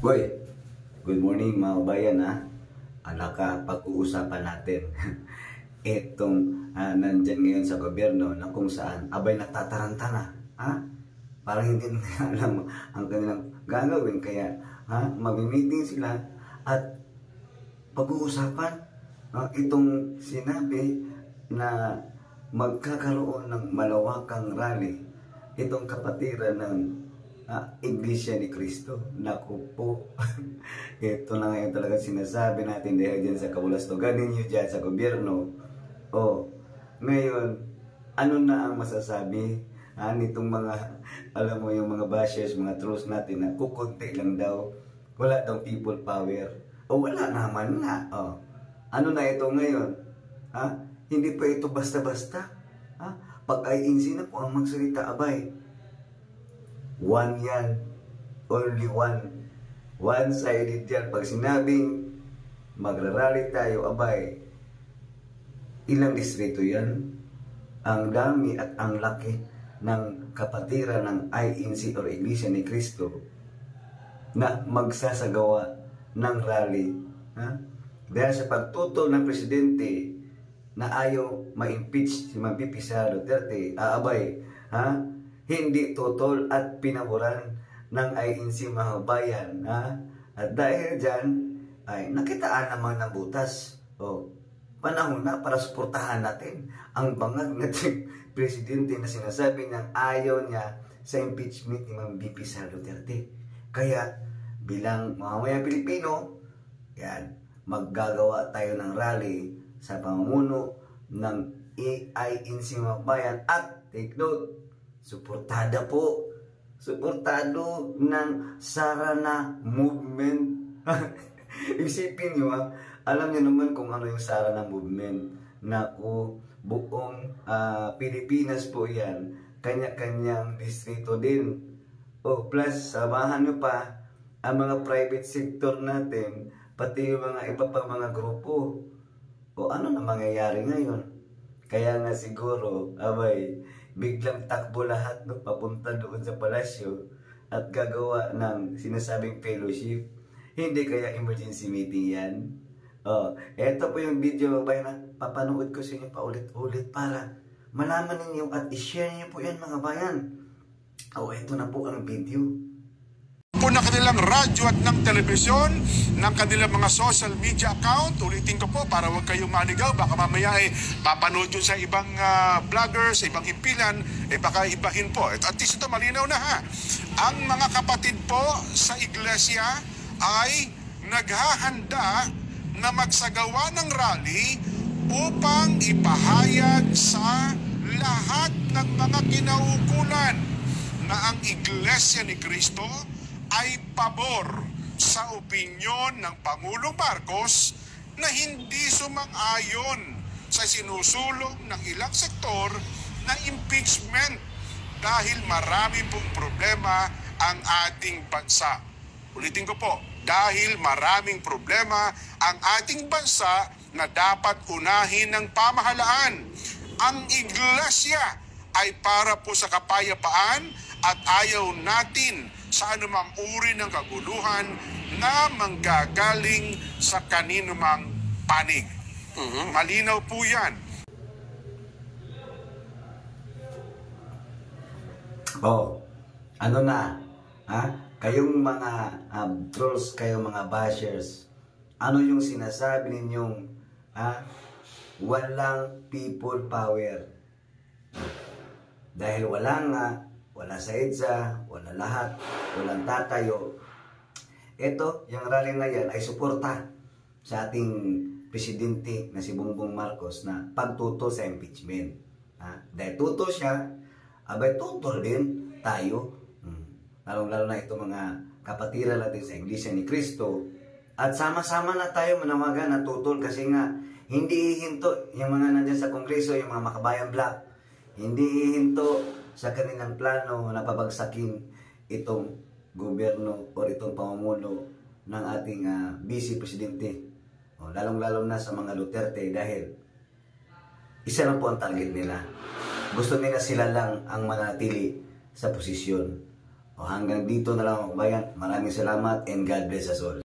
Boy, good morning mga kabayan ha. Pag-uusapan natin itong nandyan ngayon sa gobyerno na kung saan abay natataranta na. Ha? Parang hindi na alam ang kanilang gagawin. Kaya mag-meeting sila at pag-uusapan itong sinabi na magkakaroon ng malawakang rally itong kapatiran ng Iglesia ni Cristo. Naku po. Ito na ngayon talaga sinasabi natin dahil dyan sa kabulastugan ninyo dyan sa gobyerno. Ngayon, ano na ang masasabi nitong mga, alam mo yung mga bashers, mga trolls natin na kukunti lang daw, wala daw people power. Wala naman nga. Ano na ito ngayon? Hindi pa ito basta-basta. Pag-INC na po ang magsalita, abay. One yan. Only one. One-sided yan. Pag sinabing magrarally tayo, abay, ilang distrito yan? Ang dami at ang laki ng kapatiran ng INC or Iglesia ni Cristo na magsasagawa ng rally. Dahil sa pagtutol ng presidente na ayaw ma-impeach si Ma'am Sara Duterte, abay, hindi tutol at pinaboran ng INC mga bayan. At dahil dyan, ay nakitaan naman ng butas. Panahon na para suportahan natin ang bangag natin presidente na sinasabi niyang ayaw niya sa impeachment ni Ma'am Sara Duterte. Kaya bilang mamamayang Pilipino, yan, maggagawa tayo ng rally sa pamumuno ng INC mga bayan at take note, suportado ng Sarana Movement. Isipin nyo alam niyo naman kung ano yung Sarana Movement. Naku, buong Pilipinas po yan, kanya-kanyang distrito din. Plus, samahan nyo pa ang mga private sector natin, pati yung mga iba pa mga grupo. Ano na mangyayari ngayon? Kaya nga siguro, abay, biglang takbo lahat papunta doon sa palasyo at gagawa ng sinasabing fellowship. Hindi kaya emergency meeting yan? Eto po yung video na papanood ko sa inyo paulit-ulit para malaman ninyo at i-share niyo po yan mga bayan. Eto na po ang video. Po ng kanilang radyo at ng telebisyon, ng kanilang mga social media account. Ulitin ko po para huwag kayong manigaw. Baka mamaya papanood yun sa ibang vloggers, sa ibang himpilan, baka ibahin po. At least ito malinaw na Ang mga kapatid po sa iglesia ay naghahanda na magsagawa ng rally upang ipahayag sa lahat ng mga kinaukulan na ang Iglesia ni Cristo ay pabor sa opinyon ng Pangulong Marcos na hindi sumang-ayon sa sinusulong ng ilang sektor na impeachment dahil marami pong problema ang ating bansa. Ulitin ko po, dahil maraming problema ang ating bansa na dapat unahin ng pamahalaan. Ang iglesia ay para po sa kapayapaan at ayaw natin sa anumang uri ng kaguluhan na manggagaling sa kaninumang panig. Malinaw po yan. Ano na? Kayong mga trolls, kayong mga bashers, ano yung sinasabi ninyong walang people power? Dahil wala sa EDSA, wala lahat, walang tatayo. Ito, yung rally na yan ay suporta sa ating presidente na si Bongbong Marcos na pagtuto sa impeachment. Dahil tuto siya, abay tuto din tayo. Lalo na ito mga kapatiran natin sa Iglesia ni Cristo. At sama-sama na tayo manawagan na tutol kasi nga hindi hihinto yung mga nandyan sa Kongreso, yung mga Makabayan Black. Hindi hihinto sa kanilang plano na pabagsakin itong gobyerno o itong pamumuno ng ating Vice Presidente. Lalong-lalo na sa mga Duterte dahil isa lang po ang target nila. Gusto nila sila lang ang manatili sa posisyon. O hanggang dito na lang mga kabayan. Maraming salamat and God bless us all.